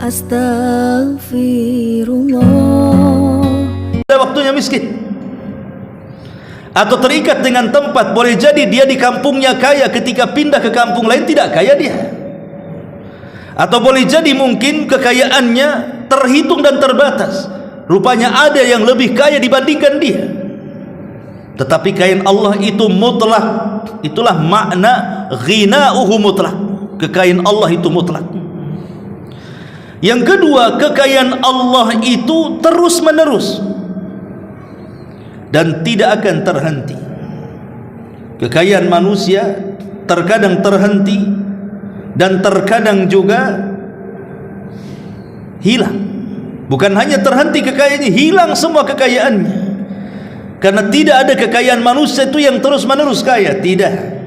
Astagfirullah. Ada waktunya miskin atau terikat dengan tempat. Boleh jadi dia di kampungnya kaya, ketika pindah ke kampung lain tidak kaya dia. Atau boleh jadi mungkin kekayaannya terhitung dan terbatas, rupanya ada yang lebih kaya dibandingkan dia. Tetapi kekayaan Allah itu mutlak. Itulah makna ghina'uhu mutlak. Kekayaan Allah itu mutlak. Yang kedua, kekayaan Allah itu terus menerus dan tidak akan terhenti. Kekayaan manusia terkadang terhenti dan terkadang juga hilang. Bukan hanya terhenti kekayaannya, hilang semua kekayaannya. Karena tidak ada kekayaan manusia itu yang terus menerus kaya. Tidak.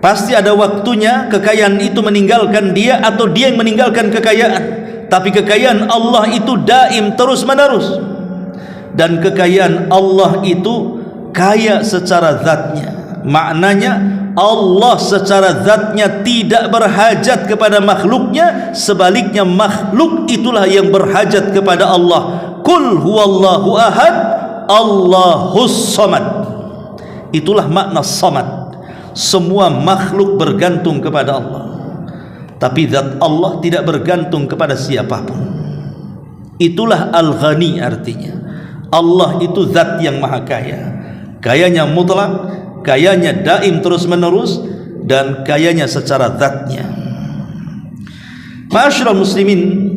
Pasti ada waktunya kekayaan itu meninggalkan dia, atau dia yang meninggalkan kekayaan. Tapi kekayaan Allah itu daim, terus menerus. Dan kekayaan Allah itu kaya secara zatnya. Maknanya Allah secara zatnya tidak berhajat kepada makhluknya, sebaliknya makhluk itulah yang berhajat kepada Allah. Qul huwallahu ahad, Allahus samad. Itulah makna samad. Semua makhluk bergantung kepada Allah, tapi zat Allah tidak bergantung kepada siapapun. Itulah al-ghani, artinya Allah itu zat yang maha kaya. Kayanya mutlak, kayanya daim terus menerus, dan kayanya secara zatnya. Ma'asyiral muslimin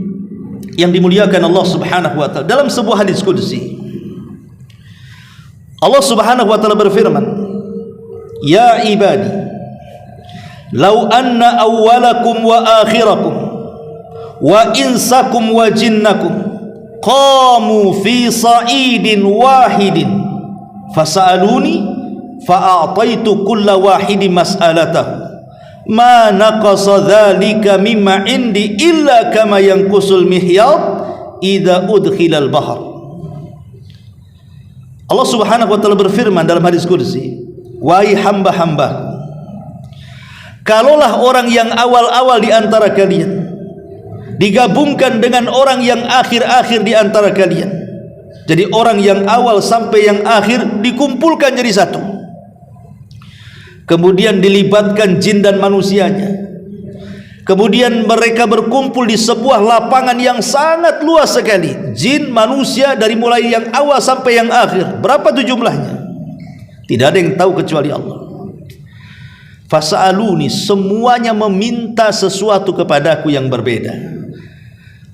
yang dimuliakan Allah subhanahu wa ta'ala, dalam sebuah hadis qudsi Allah subhanahu wa ta'ala berfirman, ya ibadi, law anna awwalakum wa akhirakum wa insakum wa jinnakum qamu fi sa'idin wahidin fasa'aluni fa'a'taitu kulla wahidin mas'alatahu ma naqasa dhalika mimma indi illa kama yanqusul mihyad idza udkhilal bahr. Allah subhanahu wa ta'ala berfirman dalam hadis qudsi, wahai hamba-hamba, kalaulah orang yang awal-awal di antara kalian digabungkan dengan orang yang akhir-akhir di antara kalian, jadi orang yang awal sampai yang akhir dikumpulkan jadi satu, kemudian dilibatkan jin dan manusianya, kemudian mereka berkumpul di sebuah lapangan yang sangat luas sekali, jin, manusia, dari mulai yang awal sampai yang akhir. Berapa itu jumlahnya? Tidak ada yang tahu kecuali Allah. Fasa'aluni, semuanya meminta sesuatu kepadaku yang berbeda.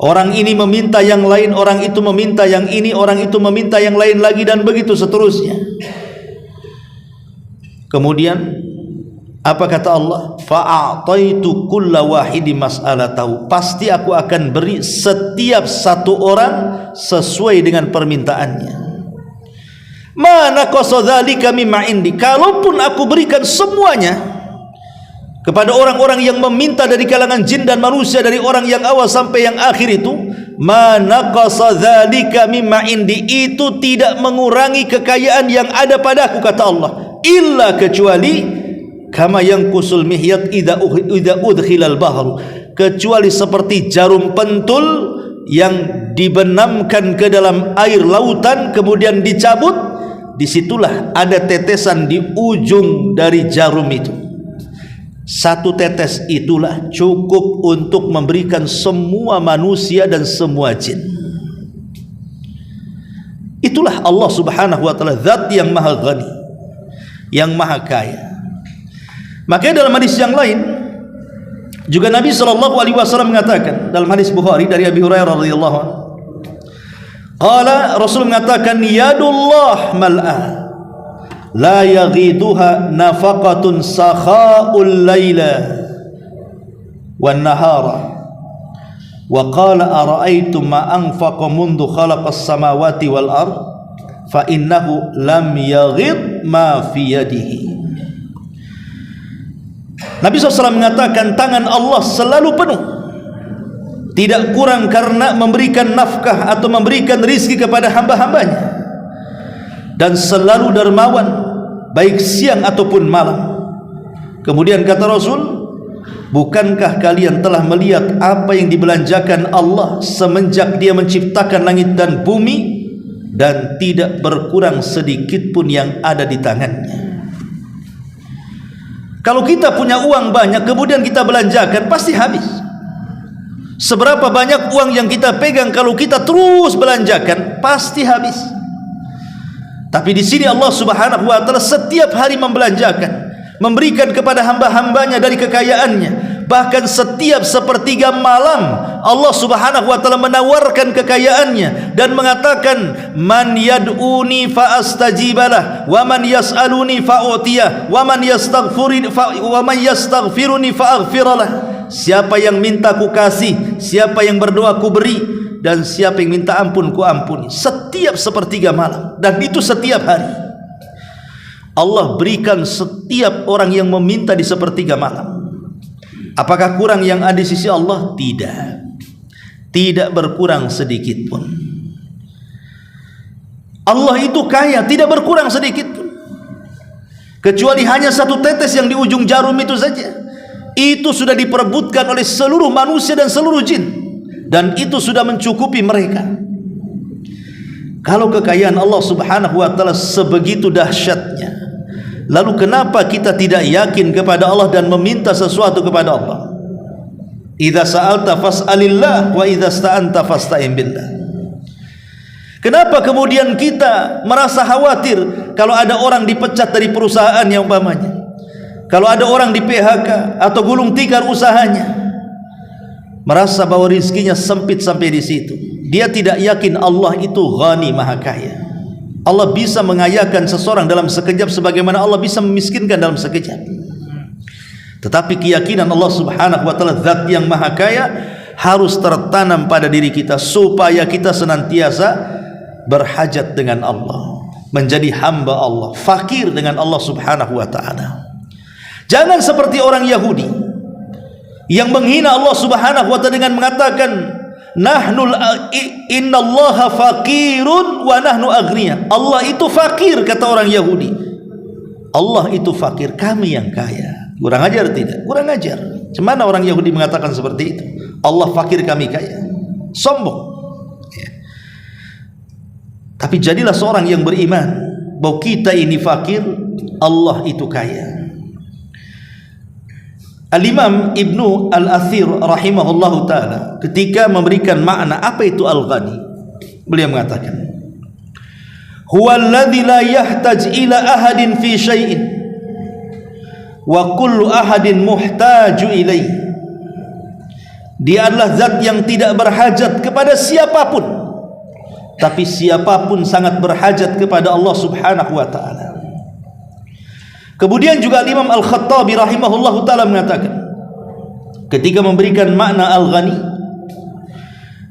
Orang ini meminta yang lain, orang itu meminta yang ini, orang itu meminta yang lain lagi, dan begitu seterusnya. Kemudian apa kata Allah? Fa'a'taitu kulla wahidi mas'alatahu, pasti aku akan beri setiap satu orang sesuai dengan permintaannya. Mana qasadzalika mimma indi, kalaupun aku berikan semuanya kepada orang-orang yang meminta dari kalangan jin dan manusia, dari orang yang awal sampai yang akhir itu, mana qasadzalika mimma indi, itu tidak mengurangi kekayaan yang ada padaku, kata Allah, illa kecuali kama yanqusul mihyat idza udkhilal bahr, kecuali seperti jarum pentul yang dibenamkan ke dalam air lautan kemudian dicabut, disitulah ada tetesan di ujung dari jarum itu. Satu tetes itulah cukup untuk memberikan semua manusia dan semua jin. Itulah Allah subhanahu wa ta'ala, zat yang maha ghani, yang maha kaya. Makanya dalam hadis yang lain juga Nabi SAW mengatakan, dalam hadis Bukhari dari Abi Hurairah radhiyallahu anhu, qala, Rasul mengatakan, yadullah mal'ah la yaghiduha nafaqatun sakha'ul laila wan nahara, wa qala ara'aytum ma anfaqa mundu khalaqas samawati wal ard fa innahu lam yaghid ma fi yadihi. Nabi SAW mengatakan, tangan Allah selalu penuh, tidak kurang karena memberikan nafkah atau memberikan rizki kepada hamba-hambanya, dan selalu dermawan baik siang ataupun malam. Kemudian kata Rasul, Bukankah kalian telah melihat apa yang dibelanjakan Allah semenjak Dia menciptakan langit dan bumi, dan tidak berkurang sedikit pun yang ada di tangannya. Kalau kita punya uang banyak kemudian kita belanjakan, pasti habis. Seberapa banyak uang yang kita pegang, kalau kita terus belanjakan pasti habis. Tapi di sini Allah Subhanahu wa taala setiap hari membelanjakan, memberikan kepada hamba-hambanya dari kekayaannya. Bahkan setiap sepertiga malam Allah Subhanahu wa taala menawarkan kekayaannya dan mengatakan, man yad'uni fa astajibalah wa man yas'aluni fa utiyah wa man yastaghfiruni fa aghfiralah. Siapa yang minta ku kasih, siapa yang berdoa ku beri, dan siapa yang minta ampun ku ampuni. Setiap sepertiga malam, dan itu setiap hari Allah berikan setiap orang yang meminta di sepertiga malam. Apakah kurang yang ada di sisi Allah? Tidak berkurang sedikit pun. Allah itu kaya, tidak berkurang sedikit pun, kecuali hanya satu tetes yang di ujung jarum itu saja. Itu sudah diperebutkan oleh seluruh manusia dan seluruh jin, dan itu sudah mencukupi mereka. Kalau kekayaan Allah Subhanahu wa taala sebegitu dahsyatnya, lalu kenapa kita tidak yakin kepada Allah dan meminta sesuatu kepada Allah? Idza sa'alta fas'alillah wa idza sta'anta fasta'in billah. Kenapa kemudian kita merasa khawatir kalau ada orang dipecat dari perusahaan yang umpamanya, kalau ada orang di PHK atau gulung tikar usahanya, merasa bahwa rizkinya sempit sampai di situ? Dia tidak yakin Allah itu Ghani, Maha Kaya. Allah bisa mengayakan seseorang dalam sekejap sebagaimana Allah bisa memiskinkan dalam sekejap. Tetapi keyakinan Allah Subhanahu wa taala zat yang Maha Kaya harus tertanam pada diri kita, supaya kita senantiasa berhajat dengan Allah, menjadi hamba Allah, fakir dengan Allah Subhanahu wa taala. Jangan seperti orang Yahudi yang menghina Allah Subhanahu wa taala dengan mengatakan, innallaha faqirun wa nahnu aghniya. Allah itu fakir, kata orang Yahudi. Allah itu fakir, kami yang kaya. Kurang ajar tidak? Kurang ajar. Cemana orang Yahudi mengatakan seperti itu? Allah fakir, kami kaya. Sombong. Ya. Tapi jadilah seorang yang beriman bahwa kita ini fakir, Allah itu kaya. Al-Imam Ibnu Al-Athir rahimahullahu ta'ala ketika memberikan makna apa itu Al-Ghani, beliau mengatakan, huwa alladhi la yahtaj ila ahadin fi syai'in wa kullu ahadin muhtaju ilaih. Dia adalah zat yang tidak berhajat kepada siapapun, tapi siapapun sangat berhajat kepada Allah Subhanahu wa ta'ala. Kemudian juga Imam Al-Khattabi rahimahullahu ta'ala mengatakan, ketika memberikan makna Al-Ghani,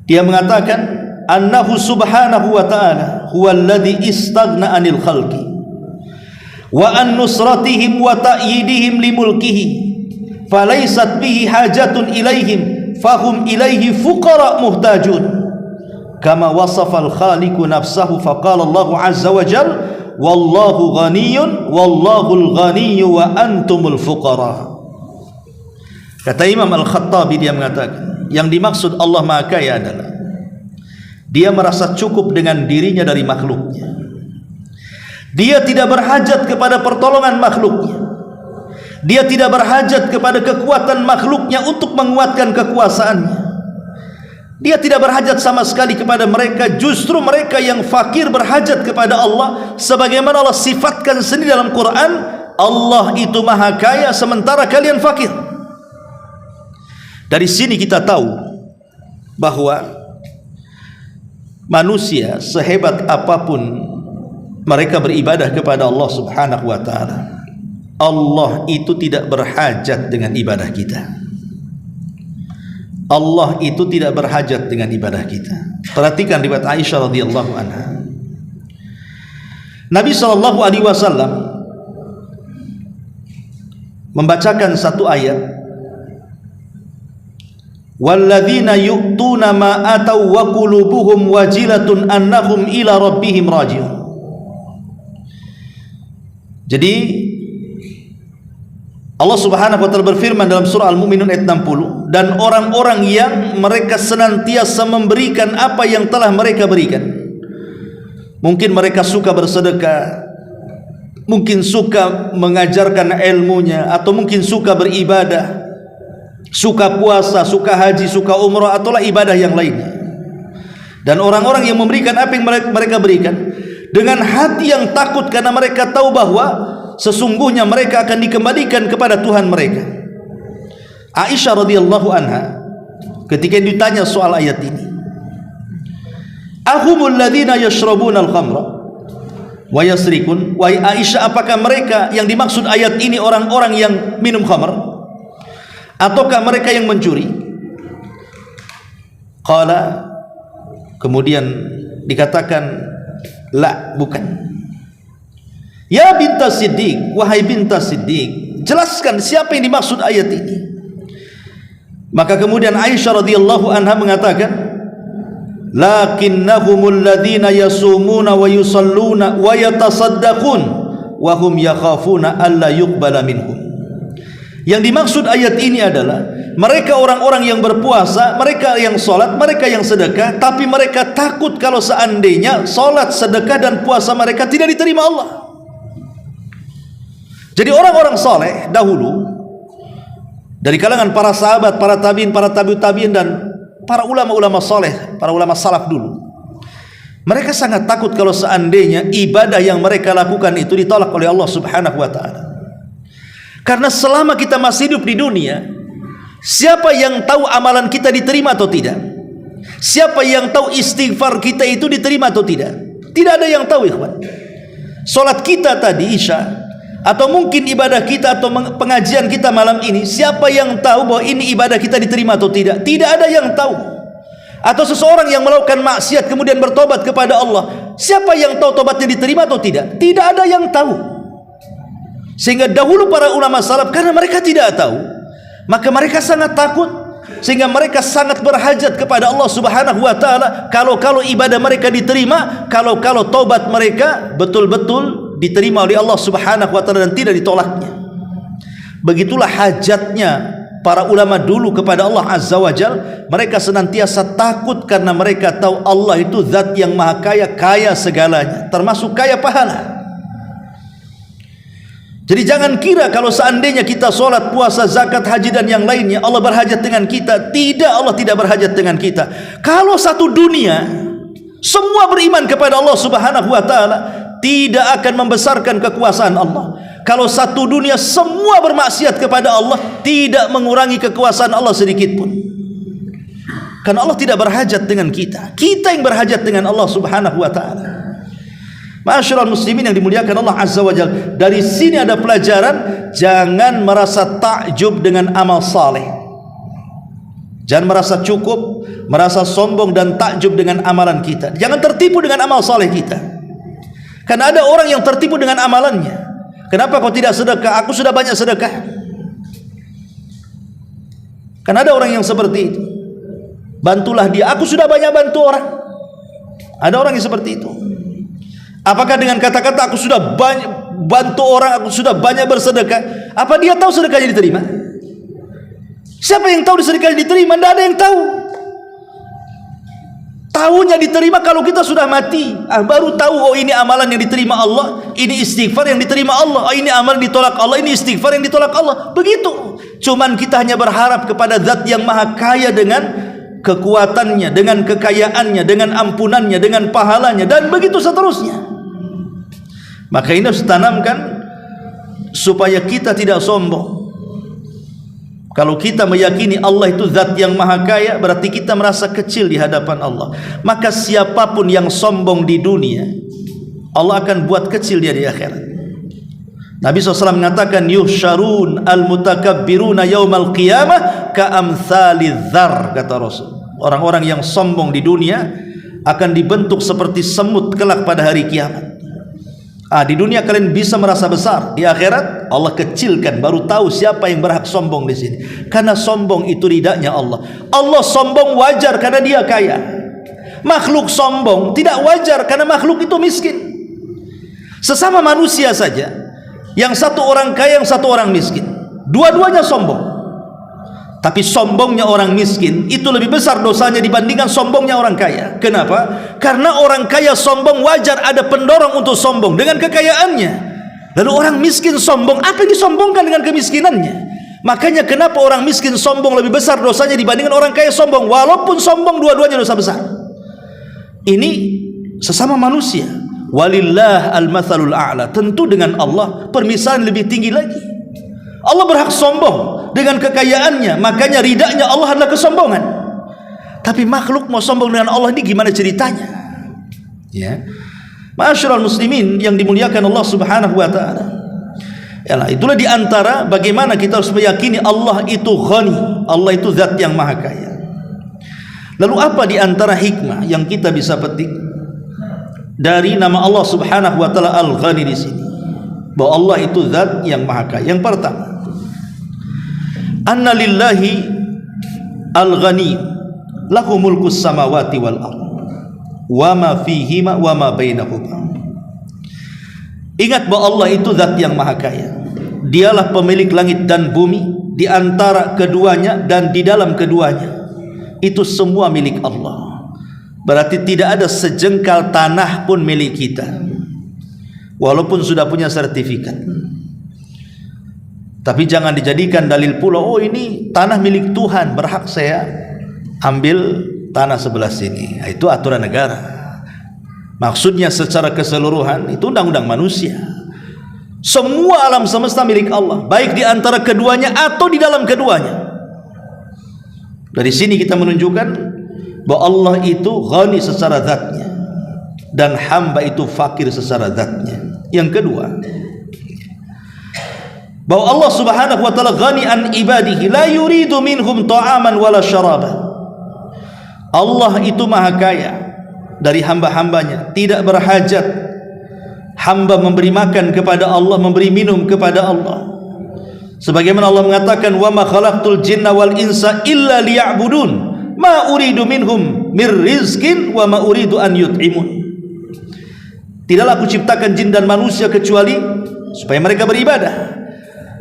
dia mengatakan, annahu subhanahu wa ta'ala huwa alladhi istaghna anil khalqi wa an nusratihim wa ta'yidihim limulkihi falaysat bihi hajatun ilaihim fahum ilaihi fuqara muhtajun kama wasafa al-khaliqu nafsahu faqala Allahu azza wa jalla wallahu ghaniyun wallahul ghaniyyu wa antumul fuqara. Kata Imam Al-Khattabi, dia mengatakan yang dimaksud Allah Maha Kaya adalah Dia merasa cukup dengan dirinya dari makhluknya. Dia tidak berhajat kepada pertolongan makhluknya. Dia tidak berhajat kepada kekuatan makhluknya untuk menguatkan kekuasaannya. Dia tidak berhajat sama sekali kepada mereka. Justru mereka yang fakir berhajat kepada Allah, sebagaimana Allah sifatkan sendiri dalam Quran, Allah itu Maha Kaya sementara kalian fakir. Dari sini kita tahu bahwa manusia sehebat apapun mereka beribadah kepada Allah Subhanahu wa taala, Allah itu tidak berhajat dengan ibadah kita. Allah itu tidak berhajat dengan ibadah kita. Perhatikan riwayat Aisyah radhiyallahu anha. Nabi sallallahu alaihi wasallam membacakan satu ayat, walladzina yu'tuna ma atau wa qulubuhum wajilatun annahum ila rabbihim raji'un. Jadi Allah Subhanahu wa taala berfirman dalam surah Al-Mu'minun ayat 60, dan orang-orang yang mereka senantiasa memberikan apa yang telah mereka berikan. Mungkin mereka suka bersedekah, mungkin suka mengajarkan ilmunya, atau mungkin suka beribadah, suka puasa, suka haji, suka umrah, ataulah ibadah yang lainnya. Dan orang-orang yang memberikan apa yang mereka berikan dengan hati yang takut, karena mereka tahu bahwa sesungguhnya mereka akan dikembalikan kepada Tuhan mereka. Aisyah radhiyallahu anha ketika ditanya soal ayat ini, ahumul ladzina yashrabuna al-khamra wa yasrikun, wahai Aisyah, apakah mereka yang dimaksud ayat ini orang-orang yang minum khamr, ataukah mereka yang mencuri? Qala, kemudian dikatakan, la, bukan. Ya bintas Siddiq, wahai bintas Siddiq, jelaskan siapa yang dimaksud ayat ini. Maka kemudian Aisyah radhiyallahu anha mengatakan, lakinnahumul ladzina yasumuna wa yusalluna wa yatasaddaqun wa hum yakhafuna alla yuqbala minhum. Yang dimaksud ayat ini adalah mereka orang-orang yang berpuasa, mereka yang sholat, mereka yang sedekah, tapi mereka takut kalau seandainya sholat, sedekah dan puasa mereka tidak diterima Allah. Jadi orang-orang soleh dahulu dari kalangan para sahabat, para tabiin, para tabiut tabiin, dan para ulama-ulama soleh, para ulama salaf dulu, mereka sangat takut kalau seandainya ibadah yang mereka lakukan itu ditolak oleh Allah Subhanahu wa ta'ala. Karena selama kita masih hidup di dunia, siapa yang tahu amalan kita diterima atau tidak? Siapa yang tahu istighfar kita itu diterima atau tidak? Tidak ada yang tahu, ikhwan. Solat kita tadi Isya, atau mungkin ibadah kita atau pengajian kita malam ini, siapa yang tahu bahwa ini ibadah kita diterima atau tidak? Tidak ada yang tahu. Atau seseorang yang melakukan maksiat kemudian bertobat kepada Allah, siapa yang tahu tobatnya diterima atau tidak? Tidak ada yang tahu. Sehingga dahulu para ulama salaf, karena mereka tidak tahu, maka mereka sangat takut, sehingga mereka sangat berhajat kepada Allah Subhanahu wa ta'ala kalau ibadah mereka diterima, kalau tobat mereka betul-betul diterima oleh Allah Subhanahu wa ta'ala dan tidak ditolaknya. Begitulah hajatnya para ulama dulu kepada Allah Azza wa Jal. Mereka senantiasa takut karena mereka tahu Allah itu zat yang maha kaya, kaya segalanya, termasuk kaya pahala. Jadi jangan kira kalau seandainya kita sholat, puasa, zakat, haji dan yang lainnya Allah berhajat dengan kita. Tidak, Allah tidak berhajat dengan kita. Kalau satu dunia semua beriman kepada Allah Subhanahu wa ta'ala, tidak akan membesarkan kekuasaan Allah. Kalau satu dunia semua bermaksiat kepada Allah, tidak mengurangi kekuasaan Allah sedikit pun. Karena Allah tidak berhajat dengan kita. Kita yang berhajat dengan Allah Subhanahu wa ta'ala. Ma'asyiral muslimin yang dimuliakan Allah Azza wa Jalla, dari sini ada pelajaran, jangan merasa takjub dengan amal saleh. Jangan merasa cukup, merasa sombong dan takjub dengan amalan kita. Jangan tertipu dengan amal saleh kita. Karena ada orang yang tertipu dengan amalannya. Kenapa kau tidak sedekah? Aku sudah banyak sedekah. Karena ada orang yang seperti itu. Bantulah dia, aku sudah banyak bantu orang. Ada orang yang seperti itu. Apakah dengan kata-kata aku sudah banyak bantu orang, aku sudah banyak bersedekah, apa dia tahu sedekahnya diterima? Siapa yang tahu sedekahnya diterima? Tidak ada yang tahu. Tahunya diterima kalau kita sudah mati, baru tahu, oh ini amalan yang diterima Allah, ini istighfar yang diterima Allah, oh ini amalan ditolak Allah, ini istighfar yang ditolak Allah. Begitu. Cuman kita hanya berharap kepada zat yang maha kaya dengan kekuatannya, dengan kekayaannya, dengan ampunannya, dengan pahalanya, dan begitu seterusnya. Maka ini harus ditanamkan supaya kita tidak sombong. Kalau kita meyakini Allah itu zat yang maha kaya, berarti kita merasa kecil di hadapan Allah. Maka siapapun yang sombong di dunia, Allah akan buat kecil dia di akhirat. Nabi SAW mengatakan, yuhsyarun al-mutakabbiruna yawmal qiyamah ka'amthali dzar, kata Rasul. Orang-orang yang sombong di dunia akan dibentuk seperti semut kelak pada hari kiamat. Di dunia kalian bisa merasa besar, di akhirat Allah kecilkan, baru tahu siapa yang berhak sombong di sini. Karena sombong itu ridanya Allah. Allah sombong wajar karena dia kaya. Makhluk sombong tidak wajar karena makhluk itu miskin. Sesama manusia saja, yang satu orang kaya, yang satu orang miskin. Dua-duanya sombong. Tapi sombongnya orang miskin itu lebih besar dosanya dibandingkan sombongnya orang kaya. Kenapa? Karena orang kaya sombong wajar, ada pendorong untuk sombong dengan kekayaannya. Lalu orang miskin sombong, apa yang disombongkan dengan kemiskinannya? Makanya kenapa orang miskin sombong lebih besar dosanya dibandingkan orang kaya sombong, walaupun sombong dua-duanya dosa besar. Ini sesama manusia. Walillah al-mathalul a'la. Tentu dengan Allah permisalan lebih tinggi lagi. Allah berhak sombong dengan kekayaannya, makanya ridanya Allah adalah kesombongan. Tapi makhluk mau sombong dengan Allah ini gimana ceritanya? Ya, ma'asyiral muslimin yang dimuliakan Allah Subhanahu wa taala. Yalah, itulah diantara bagaimana kita harus meyakini Allah itu Ghani, Allah itu zat yang maha kaya. Lalu apa diantara hikmah yang kita bisa petik dari nama Allah Subhanahu wa taala Al-Ghani di sini? Bahwa Allah itu zat yang maha kaya. Yang pertama, anna lillahi al-ghani lahu mulkus samawati wal ardh wa ma fihima wa ma bainahuma. Ingat bahwa Allah itu zat yang maha kaya. Dialah pemilik langit dan bumi, di antara keduanya dan di dalam keduanya. Itu semua milik Allah. Berarti tidak ada sejengkal tanah pun milik kita, walaupun sudah punya sertifikat. Tapi jangan dijadikan dalil pula, oh ini tanah milik Tuhan, berhak saya ambil tanah sebelah sini. Itu aturan negara. Maksudnya secara keseluruhan itu undang-undang manusia. Semua alam semesta milik Allah, baik di antara keduanya atau di dalam keduanya. Dari sini kita menunjukkan bahwa Allah itu ghani secara zatnya dan hamba itu fakir secara zatnya. Yang kedua, bahwa Allah Subhanahu wa taala ghani an ibadihi, la yuridu minhum ta'aman wala syaraban. Allah itu maha kaya dari hamba-hambanya, tidak berhajat hamba memberi makan kepada Allah, memberi minum kepada Allah. Sebagaimana Allah mengatakan, wa ma khalaqtul jinna wal insa illa liya'budun ma uridu minhum mir rizqin wa ma uridu an yut'imun. Tidaklah aku ciptakan jin dan manusia kecuali supaya mereka beribadah.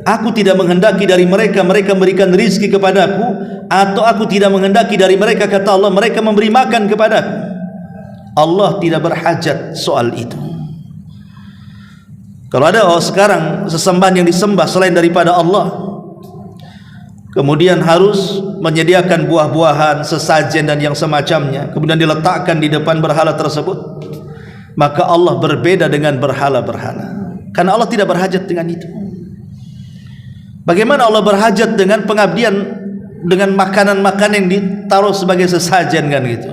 Aku tidak menghendaki dari mereka memberikan rizki kepadaku, atau aku tidak menghendaki dari mereka, kata Allah, mereka memberi makan kepadaku. Allah tidak berhajat soal itu. Kalau ada sekarang sesembahan yang disembah selain daripada Allah, kemudian harus menyediakan buah-buahan, sesajen dan yang semacamnya, kemudian diletakkan di depan berhala tersebut, maka Allah berbeda dengan berhala-berhala, karena Allah tidak berhajat dengan itu. Bagaimana Allah berhajat dengan pengabdian, dengan makanan-makanan yang ditaruh sebagai sesajen kan gitu?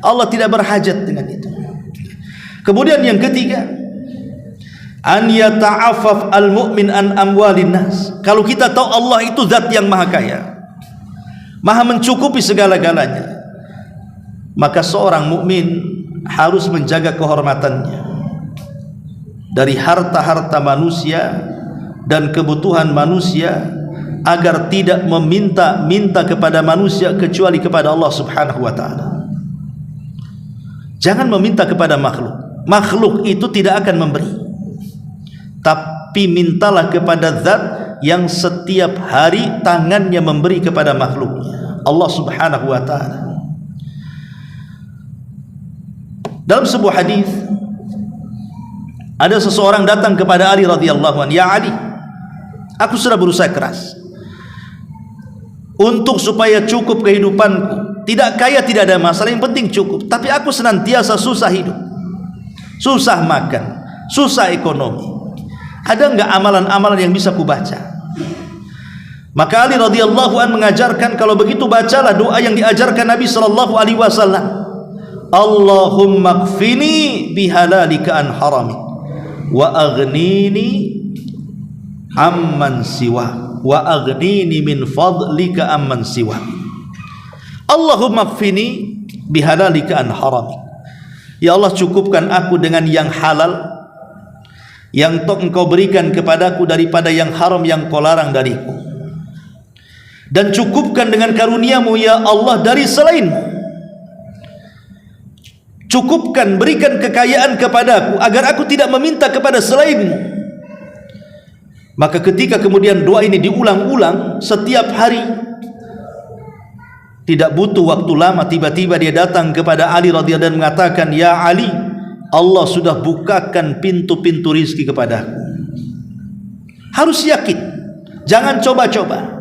Allah tidak berhajat dengan itu. Kemudian yang ketiga, an yata'affaf al-mu'min an amwalin nas. Kalau kita tahu Allah itu zat yang maha kaya, maha mencukupi segala-galanya, maka seorang mukmin harus menjaga kehormatannya dari harta-harta manusia dan kebutuhan manusia, agar tidak meminta kepada manusia kecuali kepada Allah Subhanahu wa taala. Jangan meminta kepada makhluk. Makhluk itu tidak akan memberi. Tapi mintalah kepada zat yang setiap hari tangannya memberi kepada makhluknya, Allah Subhanahu wa taala. Dalam sebuah hadis, ada seseorang datang kepada Ali radhiyallahu anhu, ya Ali, aku sudah berusaha keras untuk supaya cukup kehidupanku. Tidak kaya tidak ada masalah, yang penting cukup. Tapi aku senantiasa susah hidup, susah makan, susah ekonomi. Ada enggak amalan-amalan yang bisa kubaca? Maka Ali radhiyallahu anhu mengajarkan, kalau begitu bacalah doa yang diajarkan Nabi sallallahu alaihi wasallam. Allahumma kfini bihalalika an haramik wa aghnini amman siwa wa aghnini min fadlika amman siwa. Allahumma kfini bihalalika an haramik. Ya Allah, cukupkan aku dengan yang halal yang engkau berikan kepadaku daripada yang haram yang kau larang dariku, dan cukupkan dengan karuniamu ya Allah dari selainmu. Cukupkan, berikan kekayaan kepadaku agar aku tidak meminta kepada selainmu. Maka ketika kemudian doa ini diulang-ulang setiap hari, tidak butuh waktu lama, tiba-tiba dia datang kepada Ali radhiyallahu anhu dan mengatakan, "Ya Ali, Allah sudah bukakan pintu-pintu rizki kepadaku." Harus yakin, jangan coba-coba.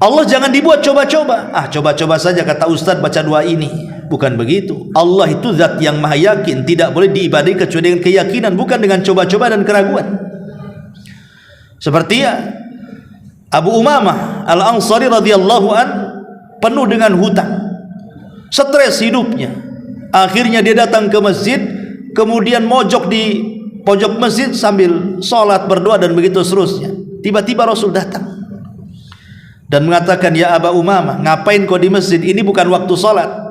Allah jangan dibuat coba-coba. Coba-coba saja kata Ustaz baca doa ini. Bukan begitu. Allah itu zat yang maha yakin, tidak boleh diibadahi kecuali dengan keyakinan, bukan dengan coba-coba dan keraguan. Seperti Abu Umamah Al-Ansari radhiyallahu an, penuh dengan hutang, stres hidupnya. Akhirnya dia datang ke masjid, kemudian mojok di pojok masjid sambil sholat, berdoa dan begitu seterusnya. Tiba-tiba Rasul datang dan mengatakan, "Ya Aba Umamah, ngapain kau di masjid? Ini bukan waktu sholat."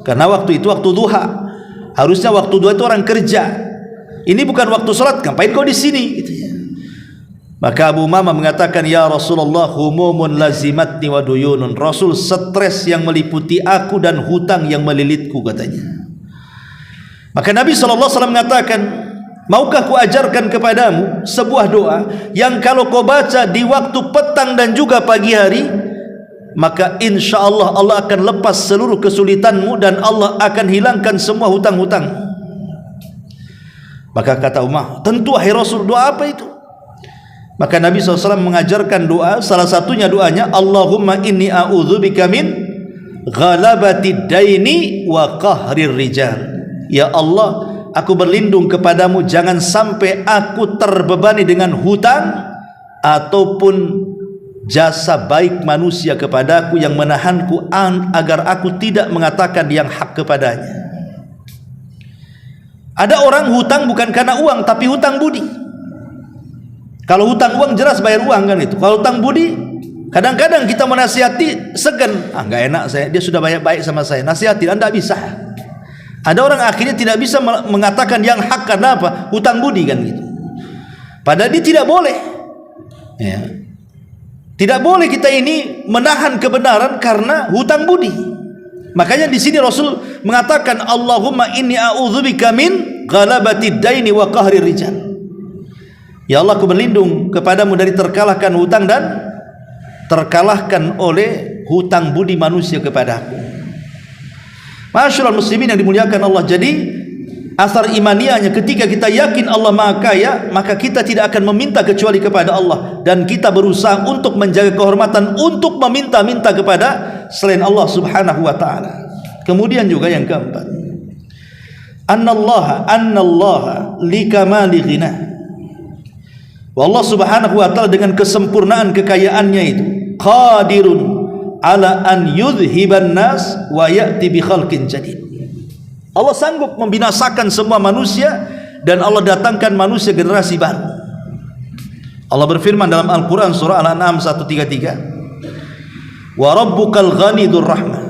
Karena waktu itu waktu duha. Harusnya waktu duha itu orang kerja. Ini bukan waktu sholat, ngapain kau di sini? Gitu ya. Maka Abu Umamah mengatakan, "Ya Rasulullah, humumun lazimatni wa duyunun." Rasul, stres yang meliputi aku dan hutang yang melilitku, katanya. Maka Nabi SAW mengatakan, "Maukah ku ajarkan kepadamu sebuah doa yang kalau kau baca di waktu petang dan juga pagi hari, maka insya Allah Allah akan lepas seluruh kesulitanmu dan Allah akan hilangkan semua hutang-hutang." Maka kata Umar, "Tentu wahai Rasul, doa apa itu?" Maka Nabi SAW mengajarkan doa, salah satunya doanya, "Allahumma inni a'udzubika min ghalabatid daini wa qahrir rijal." Ya Allah, aku berlindung kepadamu jangan sampai aku terbebani dengan hutang ataupun jasa baik manusia kepadaku yang menahanku agar aku tidak mengatakan yang hak kepadanya. Ada orang hutang bukan karena uang, tapi hutang budi. Kalau hutang uang jelas bayar uang kan itu. Kalau hutang budi, kadang-kadang kita menasihati segan, nggak enak saya, dia sudah baik sama saya, nasihati, Anda bisa. Ada orang akhirnya tidak bisa mengatakan yang hak karena apa? Hutang budi kan gitu. Padahal dia tidak boleh. Ya. Tidak boleh kita ini menahan kebenaran karena hutang budi. Makanya di sini Rasul mengatakan, "Allahumma inni a'udzubika min ghalabatid daini wa qahrir rijal." Ya Allah, aku berlindung kepadamu dari terkalahkan hutang dan terkalahkan oleh hutang budi manusia kepadaku. Masyaallah muslimin yang dimuliakan Allah. Jadi asar imaniahnya, ketika kita yakin Allah Maha Kaya, maka kita tidak akan meminta kecuali kepada Allah, dan kita berusaha untuk menjaga kehormatan, untuk meminta-minta kepada selain Allah Subhanahu wa taala. Kemudian juga yang keempat, annallaha likamali ghina. Allah Subhanahu wa taala dengan kesempurnaan kekayaannya itu qadirun ala an yudhiban nas wa ya'ti bi khalqin jadid. Allah sanggup membinasakan semua manusia dan Allah datangkan manusia generasi baru. Allah berfirman dalam Al-Qur'an surah Al-An'am 133, "Wa rabbukal ghanidur rahmah."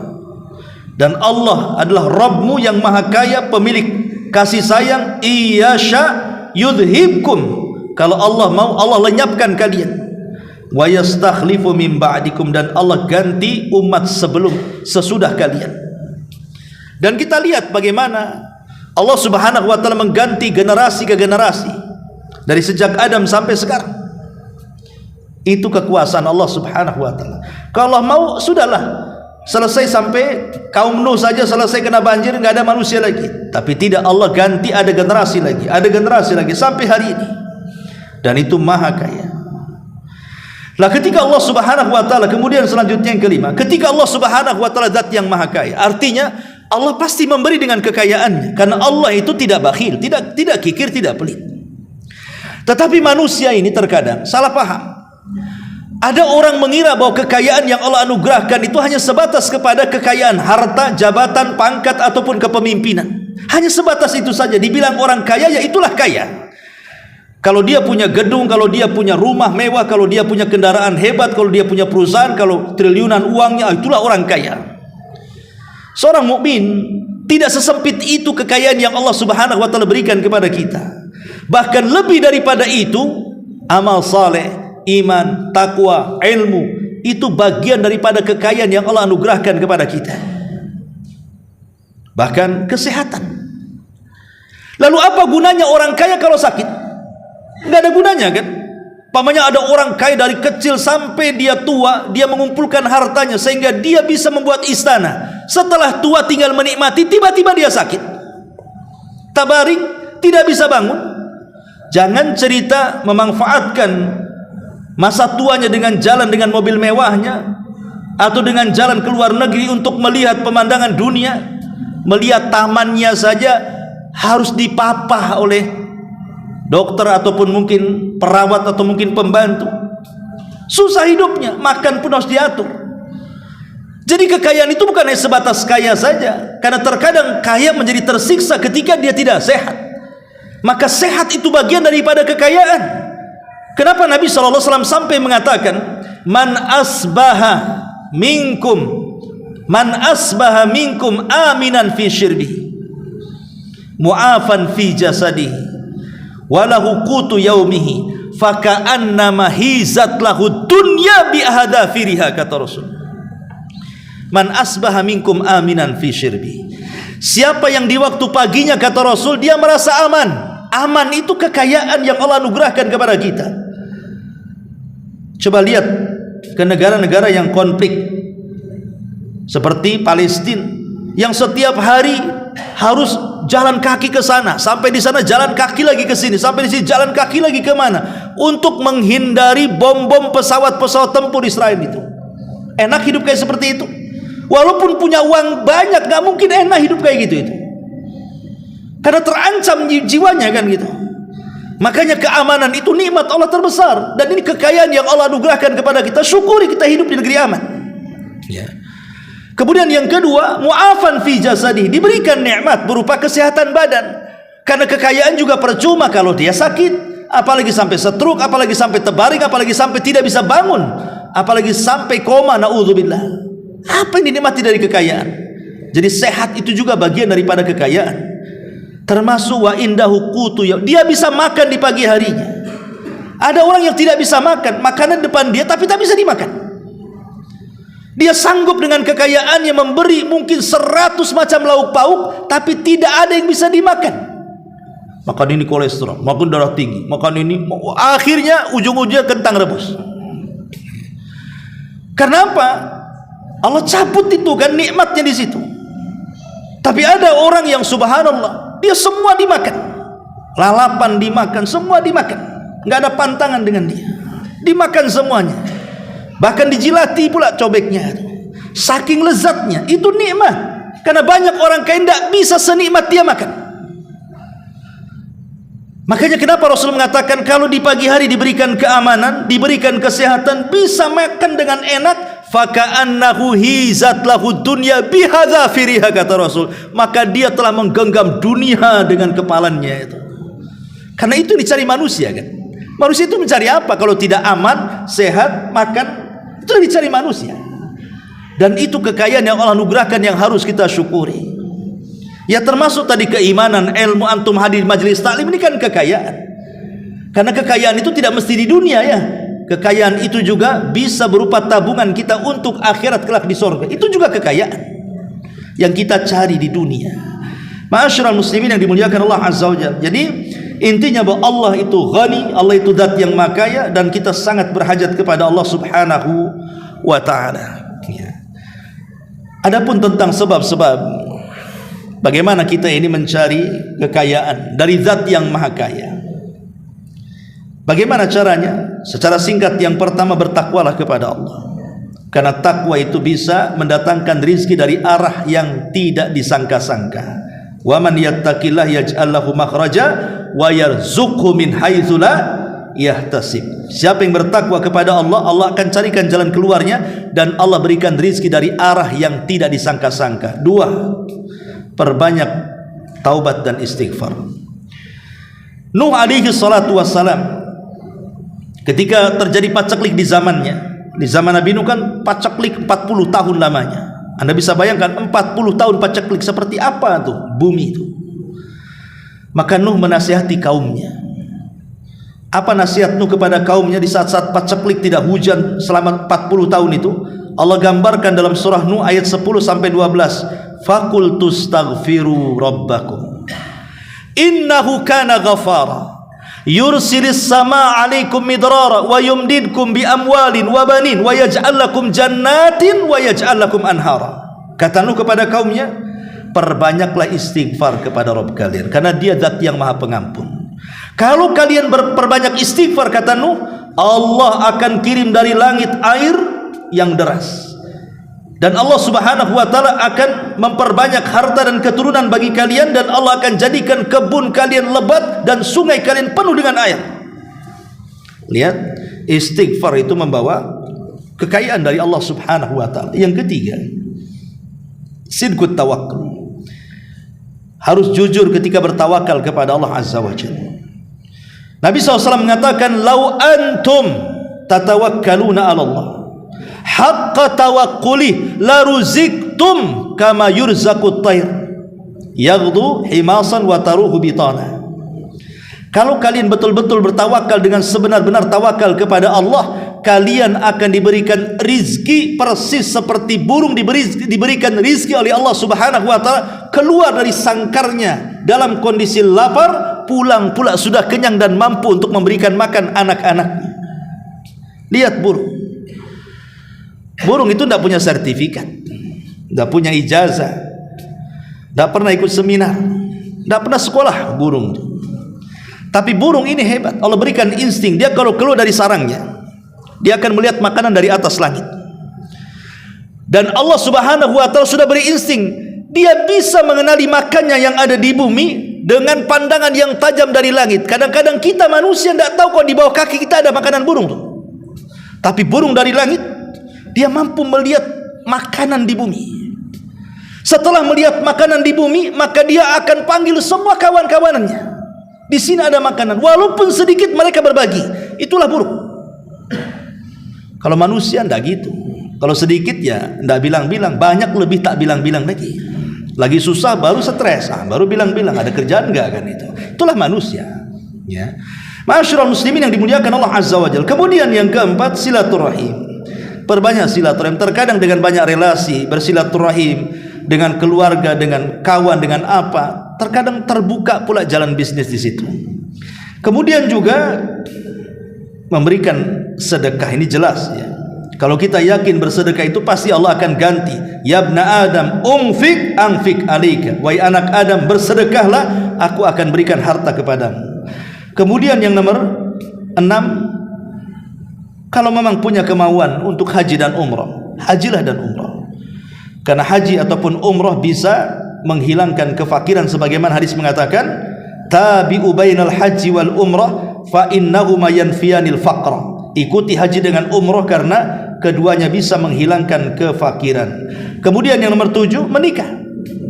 Dan Allah adalah Rabbmu yang maha kaya, pemilik kasih sayang. Iyasha yudhibkum. Kalau Allah mau, Allah lenyapkan kalian. Wa yastakhlifu min ba'dikum, dan Allah ganti umat sesudah kalian. Dan kita lihat bagaimana Allah Subhanahu wa taala mengganti generasi ke generasi dari sejak Adam sampai sekarang. Itu kekuasaan Allah Subhanahu wa taala. Kalau mau, sudahlah, selesai sampai kaum Nuh saja selesai kena banjir, nggak ada manusia lagi. Tapi tidak, Allah ganti, ada generasi lagi, ada generasi lagi sampai hari ini. Dan itu maha kaya. Lah ketika Allah Subhanahu wa taala, kemudian selanjutnya yang kelima, ketika Allah Subhanahu wa taala zat yang maha kaya, artinya Allah pasti memberi dengan kekayaannya, karena Allah itu tidak bakhil, tidak kikir, tidak pelit. Tetapi manusia ini terkadang salah paham. Ada orang mengira bahwa kekayaan yang Allah anugerahkan itu hanya sebatas kepada kekayaan harta, jabatan, pangkat ataupun kepemimpinan. Hanya sebatas itu saja. Dibilang orang kaya, ya itulah kaya. Kalau dia punya gedung, kalau dia punya rumah mewah, kalau dia punya kendaraan hebat, kalau dia punya perusahaan, kalau triliunan uangnya, itulah orang kaya. Seorang mukmin tidak sesempit itu kekayaan yang Allah Subhanahu wa taala berikan kepada kita. Bahkan lebih daripada itu, amal saleh, iman, takwa, ilmu, itu bagian daripada kekayaan yang Allah anugerahkan kepada kita. Bahkan kesehatan. Lalu apa gunanya orang kaya kalau sakit? Nggak ada gunanya kan? Pamannya ada orang kaya dari kecil sampai dia tua, dia mengumpulkan hartanya sehingga dia bisa membuat istana. Setelah tua tinggal menikmati, tiba-tiba dia sakit. Tabaring, tidak bisa bangun. Jangan cerita memanfaatkan masa tuanya dengan jalan dengan mobil mewahnya, atau dengan jalan ke luar negeri untuk melihat pemandangan dunia. Melihat tamannya saja harus dipapah oleh dokter ataupun mungkin perawat atau mungkin pembantu. Susah hidupnya, makan pun harus diatur. Jadi kekayaan itu bukan hanya sebatas kaya saja, karena terkadang kaya menjadi tersiksa ketika dia tidak sehat. Maka sehat itu bagian daripada kekayaan. Kenapa Nabi SAW sampai mengatakan, man asbaha minkum aminan fi syirbihi mu'afan fi jasadihi walahu qutu yaumihi faka'annama hizat lahu dunya bi ahadafiriha, kata Rasul. Man asbaha minkum aminan fi syirbi, siapa yang di waktu paginya, kata Rasul, dia merasa aman. Aman itu kekayaan yang Allah anugerahkan kepada kita. Coba lihat ke negara-negara yang konflik seperti Palestina, yang setiap hari harus jalan kaki ke sana, sampai di sana jalan kaki lagi ke sini, sampai di sini jalan kaki lagi ke mana, untuk menghindari bom-bom pesawat-pesawat tempur Israel itu. Enak hidup kayak seperti itu? Walaupun punya uang banyak, gak mungkin enak hidup kayak gitu itu. Karena terancam jiwanya kan gitu. Makanya keamanan itu nikmat Allah terbesar, dan ini kekayaan yang Allah anugerahkan kepada kita. Syukuri kita hidup di negeri aman. Ya. Kemudian yang kedua, mu'afan fi jasadi, diberikan nikmat berupa kesehatan badan. Karena kekayaan juga percuma kalau dia sakit, apalagi sampai stroke, apalagi sampai terbaring, apalagi sampai tidak bisa bangun, apalagi sampai koma, naudzubillah. Apa yang dinikmati dari kekayaan? Jadi sehat itu juga bagian daripada kekayaan. Termasuk wa indahu qutu, dia bisa makan di pagi harinya. Ada orang yang tidak bisa makan, makanan depan dia tapi tak bisa dimakan. Dia sanggup dengan kekayaannya memberi mungkin 100 macam lauk pauk, tapi tidak ada yang bisa dimakan. Makan ini kolesterol, makan darah tinggi, makan ini, akhirnya ujung-ujungnya kentang rebus. Karena apa? Allah cabut itu kan nikmatnya di situ. Tapi ada orang yang subhanallah, dia semua dimakan. Lalapan dimakan, semua dimakan. Nggak ada pantangan dengan dia. Dimakan semuanya. Bahkan dijilati pula cobeknya. Saking lezatnya, itu nikmat. Karena banyak orang kaya tidak bisa senikmat dia makan. Makanya kenapa Rasul mengatakan kalau di pagi hari diberikan keamanan, diberikan kesehatan, bisa makan dengan enak, faka'annahu hizat lahu dunya bihadzafiriha, kata Rasul. Maka dia telah menggenggam dunia dengan kepalanya itu. Karena itu dicari manusia kan. Manusia itu mencari apa kalau tidak aman, sehat, makan? Itu dicari manusia. Dan itu kekayaan yang Allah anugerahkan yang harus kita syukuri. Ya termasuk tadi keimanan, ilmu, antum hadir majelis taklim, ini kan kekayaan. Karena kekayaan itu tidak mesti di dunia ya. Kekayaan itu juga bisa berupa tabungan kita untuk akhirat kelak di surga. Itu juga kekayaan yang kita cari di dunia. Ma'asyiral muslimin yang dimuliakan Allah Azza wa Jalla. Jadi intinya bahwa Allah itu ghani, Allah itu zat yang makaya, dan kita sangat berhajat kepada Allah Subhanahu wa taala. Ya. Adapun tentang sebab-sebab bagaimana kita ini mencari kekayaan dari zat yang maha kaya. Bagaimana caranya? Secara singkat, yang pertama, bertakwalah kepada Allah. Karena takwa itu bisa mendatangkan rizki dari arah yang tidak disangka-sangka. Wa man yattaqillah yaj'al lahu makhraja wa yarzuqhu min haitsu la yahtasib. Siapa yang bertakwa kepada Allah, Allah akan carikan jalan keluarnya, dan Allah berikan rizki dari arah yang tidak disangka-sangka. Dua, perbanyak taubat dan istighfar. Nuh alaihi salatu wassalam, ketika terjadi paceklik di zamannya, di zaman Nabi Nuh kan paceklik 40 tahun lamanya. Anda bisa bayangkan 40 tahun paceklik seperti apa tuh bumi itu. Maka Nuh menasihati kaumnya. Apa nasihat Nuh kepada kaumnya di saat-saat paceklik tidak hujan selama 40 tahun itu? Allah gambarkan dalam surah Nuh ayat 10 sampai 12. Faqul tustaghfiru rabbakum innahu kana ghafara yursilis sama 'alaikum midrara wa yumdidkum bi amwalin wa banin wa yaj'al lakum jannatin wa yaj'al lakum anhara. Kata Nuh kepada kaumnya, perbanyaklah istighfar kepada Rabb kalian, karena dia zat yang maha pengampun. Kalau kalian berperbanyak istighfar, kata Nuh, Allah akan kirim dari langit air yang deras, dan Allah subhanahu wa ta'ala akan memperbanyak harta dan keturunan bagi kalian, dan Allah akan jadikan kebun kalian lebat dan sungai kalian penuh dengan air. Lihat, istighfar itu membawa kekayaan dari Allah subhanahu wa ta'ala. Yang ketiga, sidqut tawakkul. Harus jujur ketika bertawakal kepada Allah azza wa jalla. Nabi SAW mengatakan, lau antum tatawakkaluna ala Allah haqqa tawakkuli la ruziktum kama yurzaqut tayr yaghdu himasan wa taruhu bitana. Kalau kalian betul-betul bertawakal dengan sebenar-benar tawakal kepada Allah, kalian akan diberikan rizki persis seperti burung diberikan rizki oleh Allah subhanahu wa ta'ala, keluar dari sangkarnya dalam kondisi lapar, pulang pula sudah kenyang dan mampu untuk memberikan makan anak-anaknya. Lihat burung. Burung itu tidak punya sertifikat, tidak punya ijazah, tidak pernah ikut seminar, tidak pernah sekolah burung itu. Tapi burung ini hebat, Allah berikan insting. Dia kalau keluar dari sarangnya, dia akan melihat makanan dari atas langit. Dan Allah subhanahu wa ta'ala sudah beri insting, dia bisa mengenali makannya yang ada di bumi dengan pandangan yang tajam dari langit. Kadang-kadang kita manusia tidak tahu kalau di bawah kaki kita ada makanan burung tuh. Tapi burung dari langit, dia mampu melihat makanan di bumi. Setelah melihat makanan di bumi, maka dia akan panggil semua kawan-kawanannya. Di sini ada makanan, walaupun sedikit mereka berbagi. Itulah burung. Kalau manusia tidak gitu. Kalau sedikit ya tidak bilang-bilang, banyak lebih tak bilang-bilang lagi. Lagi susah baru stres, baru bilang-bilang ada kerjaan enggak kan itu. Itulah manusia. Ya. Ma'asyiral muslimin yang dimuliakan Allah azza wa jalla. Kemudian yang keempat, silaturahim. Perbanyak silaturahim. Terkadang dengan banyak relasi bersilaturahim dengan keluarga, dengan kawan, dengan apa, terkadang terbuka pula jalan bisnis di situ. Kemudian juga memberikan sedekah, ini jelas ya. Kalau kita yakin bersedekah itu pasti Allah akan ganti. Ya ibna Adam, anfik alika. Wahai anak Adam, bersedekahlah, aku akan berikan harta kepadamu. Kemudian yang nomor 6, kalau memang punya kemauan untuk haji dan umrah, hajilah dan umrah. Karena haji ataupun umrah bisa menghilangkan kefakiran, sebagaimana hadis mengatakan, tabi'u bainal haji wal umrah fa innahuma yanfiyanil faqra. Ikuti haji dengan umrah karena keduanya bisa menghilangkan kefakiran. Kemudian yang nomor 7, menikah.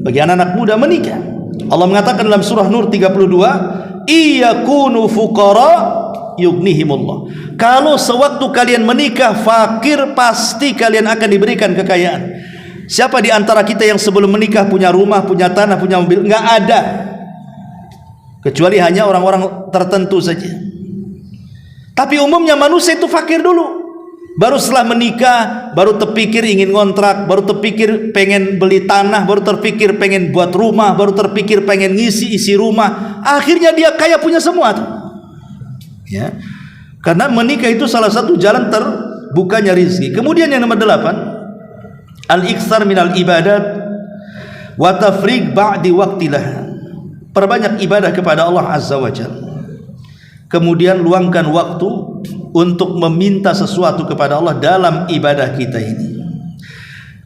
Bagi anak-anak muda menikah. Allah mengatakan dalam surah Nur 32, iyakunu fuqara yughnihimullah. Kalau sewaktu kalian menikah fakir, pasti kalian akan diberikan kekayaan. Siapa di antara kita yang sebelum menikah punya rumah, punya tanah, punya mobil? Enggak ada. Kecuali hanya orang-orang tertentu saja. Tapi umumnya manusia itu fakir dulu. Baru setelah menikah, baru terpikir ingin ngontrak, baru terpikir pengen beli tanah, baru terpikir pengen buat rumah, baru terpikir pengen isi rumah. Akhirnya dia kaya punya semua tuh. Ya. Karena menikah itu salah satu jalan terbukanya rizki. Kemudian yang nomor 8, al-iktsar minal ibadat wa tafriq ba'di waqtilah. Perbanyak ibadah kepada Allah azza wa jalla. Kemudian luangkan waktu untuk meminta sesuatu kepada Allah dalam ibadah kita ini.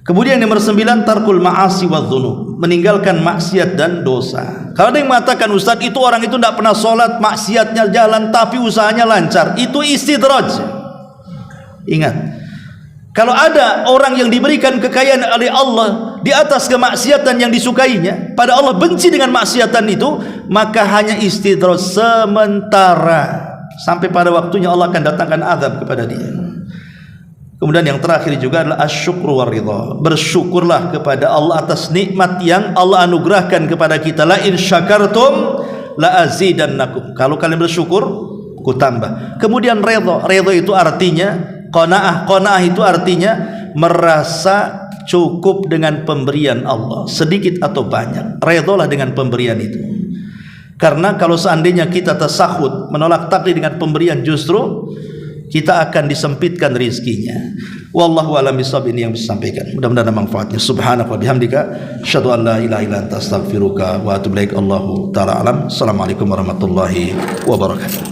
Kemudian nomor 9, tarkul ma'asi wa dzunub, meninggalkan maksiat dan dosa. Kalau ada yang mengatakan, Ustaz, itu orang itu tidak pernah sholat, maksiatnya jalan tapi usahanya lancar, itu istidraj. Ingat, kalau ada orang yang diberikan kekayaan oleh Allah di atas kemaksiatan yang disukainya, pada Allah benci dengan maksiatan itu, maka hanya istidraj sementara, sampai pada waktunya Allah akan datangkan azab kepada dia. Kemudian yang terakhir juga adalah asyukru waridha. Bersyukurlah kepada Allah atas nikmat yang Allah anugerahkan kepada kita. La in syakartum la azidannakum. Kalau kalian bersyukur, ku tambah. Kemudian redha. Redha itu artinya qanaah. Qanaah itu artinya merasa cukup dengan pemberian Allah, sedikit atau banyak. Redhalah dengan pemberian itu. Karena kalau seandainya kita tasakhut, menolak takdir dengan pemberian, justru kita akan disempitkan rizkinya. Wallahu a'lam bishawab. Ini yang bisa sampaikan, mudah-mudahan ada manfaatnya. Subhanaka wa bihamdika asyhadu an la ilaha illa anta astaghfiruka wa atubu ilaik. Allahu ta'ala alam. Assalamualaikum warahmatullahi wabarakatuh.